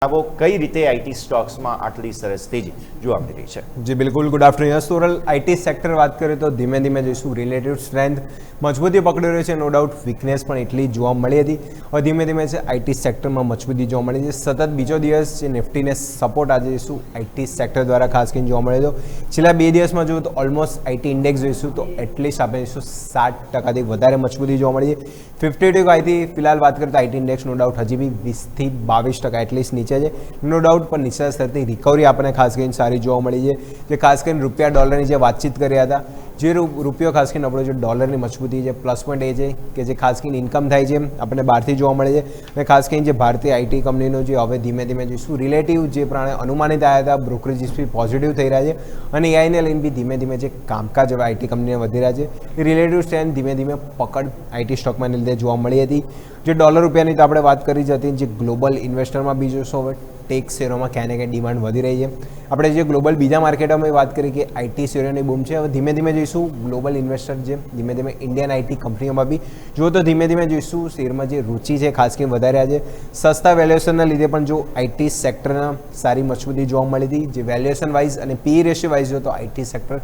वो कई रीते आईटी स्टॉक्स में आटली सरस तेजी જોવા મળી રહી છે। जी बिल्कुल good afternoon sorrel IT sector बात करें तो धीमे धीमे जोईशुं रिलेटिव स्ट्रेंथ मजबूती पकड़ी रही है। नो डाउट वीकनेस पण एटली जोवा मळी हती और धीमे धीमे आईटी सेक्टर में मजबूती जोवा मळी छे। सतत बीजो दिवस निफ्टी ने सपोर्ट आज जोईशुं आईटी सेक्टर द्वारा खास करीने जोवा मळ्यो हतो। छेल्ला 2 दिवस में जो तो ऑलमोस्ट आईटी इंडेक्स जोईशुं तो एटलीस्ट आपणे जोईशुं 60% थी वधारे मजबूती जोवा मळी छे। 52 आई थी फिलहाल बात करें तो आईटी इंडेक्स नो डाउट हजी भी 20 થી 22% एटलीस्ट नीचे है। नो डाउट पर नीचा स्तरनी रिकवरी आपने खास करीने सारी जोवा मळी छे। जे खास करीने रुपया डॉलर की बातचीत कर्या हता जे रुपयो खास करीने आपणो जो डॉलर की मजबूती है प्लस पॉइंट ए है कि जे खास करीने इनकम थाय छे आपणे बहारथी जोवा मळे छे अने खास करीने जे भारतीय आईटी कंपनीनो जे हवे धीमे धीमे जोईशुं रिलेटिव जे प्रमाणे अनुमानित आया था ब्रोकरेजीस भी पॉजिटिव थई रह्या छे अने एआई ने लईने भी धीमे धीमे जे कामकाज हवे आईटी कंपनीने वधी रह्या छे ए रिलेटिव स्ट्रेंथ धीमे धीमे पकड़ आईटी स्टॉक में लीधे जोवा मळी हती। जे डॉलर रुपयानी तो आपणे वात करी ज हती जे ग्लोबल इन्वेस्टर में बी जोशो हवे टेक शेरों में क्या ने क्या डिमांड वधी रही है। આપણે જે ગ્લોબલ બીજા માર્કેટોમાં વાત કરી કે આઈટી શેરોની બૂમ છે। હવે ધીમે ધીમે જોઈશું ગ્લોબલ ઇન્વેસ્ટર જે ધીમે ધીમે ઇન્ડિયન આઈટી કંપનીઓમાં બી જો તો ધીમે ધીમે જોઈશું શેરમાં જે રુચિ છે ખાસ કરીને વધારે છે। સસ્તા વેલ્યુએશનના લીધે પણ જો આઈટી સેક્ટરના સારી મજબૂતી જોવા મળી હતી જે વેલ્યુએશન વાઇઝ અને પી રેશિયો વાઇઝ જો તો આઈટી સેક્ટર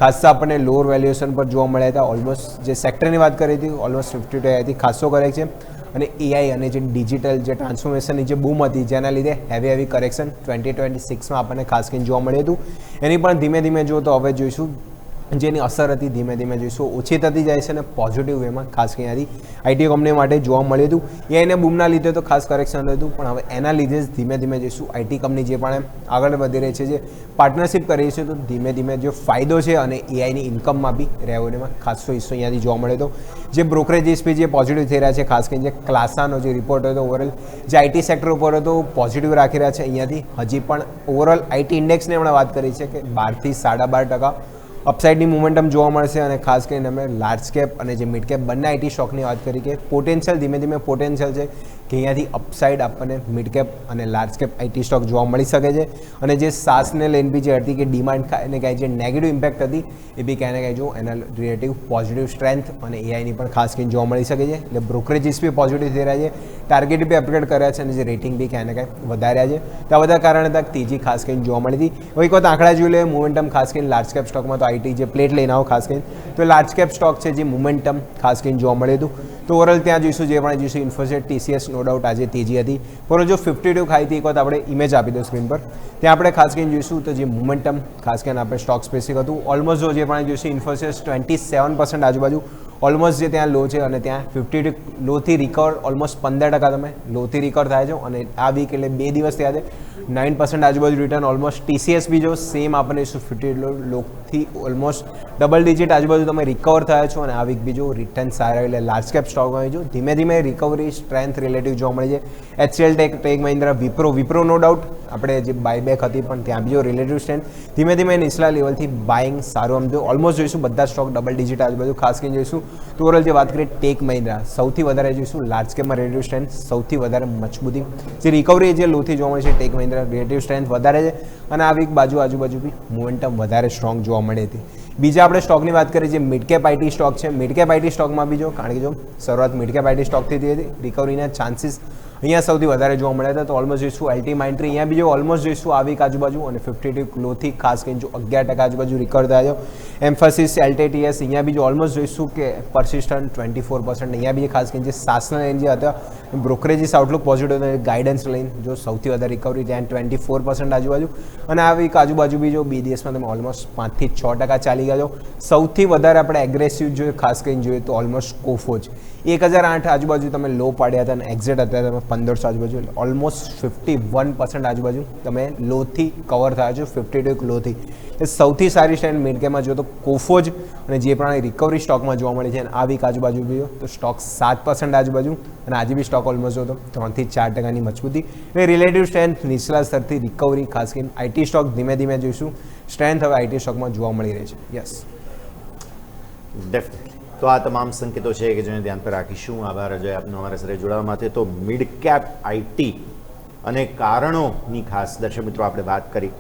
ખાસા આપણને લોઅર વેલ્યુએશન પર જોવા મળ્યા હતા। ઓલમોસ્ટ જે સેક્ટરની વાત કરી હતી ઓલમોસ્ટ 52 હતી ખાસો કરેક્ટ છે અને એઆઈ અને જે ડિજિટલ જે ટ્રાન્સફોર્મેશનની જે બૂમ હતી જેના લીધે હેવી કરેક્શન 2026માં આપણને ખાસ કરીને જોવા મળ્યું હતું। એની પણ ધીમે ધીમે જો તો હવે જોઈશું જેની અસર હતી ધીમે ધીમે જોઈશું ઓછી થતી જાય છે અને પોઝિટિવ વેમાં ખાસ કરીને આઈટી કંપની માટે જોવા મળ્યું હતું। એઆઈને બૂમના લીધે તો ખાસ કરેક્શન હતું પણ હવે એના લીધે જ ધીમે ધીમે જોઈશું આઈટી કંપની જે પણ આગળ વધી રહી છે જે પાર્ટનરશિપ કરી છે તો ધીમે ધીમે જે ફાયદો છે અને એઆઈની ઇન્કમમાં બી રેવન્યુમાં ખાસો હિસ્સો અહીંયાથી જોવા મળ્યો હતો। જે બ્રોકરેજીસ બી જે પોઝિટિવ થઈ રહ્યા છે ખાસ કરીને જે ક્લાસાનો જે રિપોર્ટ હતો ઓવરઓલ જે આઈટી સેક્ટર ઉપર હતો પોઝિટિવ રાખી રહ્યા છે। અહીંયાથી હજી પણ ઓવરઓલ આઈટી ઇન્ડેક્સની હમણાં વાત કરી છે કે 12 થી 12.5% अपसाइडनी मोमेंटम जोवा मळशे अने खास करीने अमे लार्ज केप अने जे मिड केप बंने आईटी स्टॉकनी वात करी के पोटेन्शियल धीमे धीमे पोटेन्शियल छे कि अहींयाथी अपसाइड आपणे मिड केप अने लार्ज केप आईटी स्टॉक जोवा मळी शके छे अने जे सास ने लईने बी जे हती के डिमांड कांई कांई जे नेगेटिव इम्पेक्ट हती ए बी कांई कांई जो एना रिलेटिव पॉजिटिव स्ट्रेंथ अने एआईनी पण खास करीने जोवा मळी शके छे। એટલે બ્રોકરેજીસ બી પોઝિટિવ થઈ રહ્યા છે ટાર્ગેટ બી અપગ્રેડ કર્યા છે અને જે રેટિંગ બી કાંઈ ને કાંઈ વધાર્યા છે તો આ બધા કારણે તક તેજી ખાસ કરીને જોવા મળી હતી। હવે એક વખત આંકડા જોઈ લે મોમેન્ટમ ખાસ કરીને લાર્જ કેપ સ્ટોકમાં તો આઈટી જે પ્લેટ લઈને આવો ખાસ કરીને તો લાર્જ કેપ સ્ટોક છે જે મોમેન્ટમ ખાસ કરીને જોવા મળ્યું હતું તો ઓવરઓલ ત્યાં જોઈશું જે પણ જોઈશું ઇન્ફોસિસ ટીસીએસ નો ડાઉટ આજે તેજી હતી પરંતુ જો 52 ખાઈ હતી એક વખત આપણે ઇમેજ આપી દો સ્ક્રીન પર ત્યાં આપણે ખાસ કરીને જોઈશું તો જે મોમેન્ટમ ખાસ કરીને આપણે સ્ટોક સ્પેસિફિક હતું ઓલમોસ્ટ જો જે પણ જોઈશું ઇન્ફોસિસ 27% આજુબાજુ ઓલમોસ્ટ જે ત્યાં લો છે અને ત્યાં 52 લોથી રિકવર ઓલમોસ્ટ 15% તમે લોથી રિકવર થાય છો અને આ વીક એટલે 2 દિવસ થયા છે 9% આજુબાજુ રિટર્ન ઓલમોસ્ટ ટીસીએસ બી જો સેમ આપણે 52 લોથી ઓલમોસ્ટ ડબલ ડિજિટ આજુબાજુ તમે રિકવર થયા છો અને આ વીક બી જો રિટર્ન સારા એટલે લાર્જ કેપ સ્ટોકમાં જો ધીમે ધીમે રિકવરી સ્ટ્રેન્થ રિલેટિવ જોવા મળી છે। HCL Tech Mahindra Wipro no doubt આપણે જે બાયબેક હતી પણ ત્યાં બી જો રિલેટિવ સ્ટ્રેન્થ ધીમે ધીમે નીચલા લેવલથી બાઇંગ સારું આમ જો ઓલમોસ્ટ જોઈશું બધા સ્ટોક ડબલ ડિજિટ આજુબાજુ ખાસ કરીને જોઈશું તો ઓવરઓલ જે વાત કરીએ ટેક મહિન્દ્રા સૌથી વધારે જોઈશું લાર્જ કેપમાં રિલેટિવ સ્ટ્રેન્થ સૌથી વધારે મજબૂતી જે રિકવરી જે લોથી જોવા મળે છે ટેક મહિન્દ્રા રિલેટિવ સ્ટ્રેન્થ વધારે છે અને આ વીક આજુબાજુ બી મોમેન્ટમ વધારે સ્ટ્રોંગ જોવા મળી હતી। બીજા આપણે સ્ટોકની વાત કરીએ જે મિડ કેપ આઈટી સ્ટોક છે મિડ કેપ આઈટી સ્ટોકમાં બી જો કારણ કે જો શરૂઆત મિડ કેપ આઈટી સ્ટોકથી થઈ હતી રિકવરીના ચાન્સીસ અહીંયા સૌથી વધારે જોવા મળ્યા હતા તો ઓલમોસ્ટ જોઈશું એલટી માઇન્ટ્રી અહીંયા બી જો ઓલમોસ્ટ જોઈશું આ વીક આજુબાજુ અને 52 લોથી ખાસ કરીને જો 11% આજુબાજુ રિકવર થયા છે। એમ્ફાસિસ એલટીટીએસ અહીંયા બી જો ઓલમોસ્ટ જોઈશું કે પરસિસ્ટન્ટ 24% અહીંયા બી ખાસ કરીને જે સાસના લઈને જે હતા બ્રોકરેજીસ આઉટલુક પોઝિટિવ ગાઈડન્સ લઈને જો સૌથી વધારે રિકવરી ત્યાં 24% આજુબાજુ અને આ વીક આજુબાજુ બી જો 2 દિવસમાં તમે ઓલમોસ્ટ 5 થી 6% ચાલી ગયા છો। સૌથી વધારે આપણે એગ્રેસિવ જોઈએ ખાસ કરીને જોઈએ તો ઓલમોસ્ટ કોફોજ 1008 આજુબાજુ તમે લો પાડ્યા હતા અને એક્ઝિટ હતા તમે 1500 આજુબાજુ ઓલમોસ્ટ 51% આજુબાજુ તમે લોથી કવર થયા છો 52 લોથી એ સૌથી સારી સ્ટેન્ડ મિડ કેપમાં જો તો કોફોજ અને જે પ્રમાણે રિકવરી સ્ટોકમાં જોવા મળી છે અને આ વીક આજુબાજુ બી તો સ્ટોક 7% આજુબાજુ અને આજે બી સ્ટોક ઓલમોસ્ટ જો તો 3 થી 4%ની મજબૂતી એટલે રિલેટિવ સ્ટ્રેન્થ નીચલા સ્તરથી રિકવરી ખાસ કરીને આઈટી સ્ટોક ધીમે ધીમે જોઈશું સ્ટ્રેન્થ હવે આઈટી સ્ટોકમાં જોવા મળી રહી છે। યસ ડેફિનેટલી તો આ તમામ સંકેતો છે કે જેને ધ્યાન પર રાખીશું। આભાર અજય આપનો અમારા સાથે જોડાવા માટે। તો મિડ કેપ આઈટી અને કારણોની ખાસ દર્શક મિત્રો આપણે વાત કરી।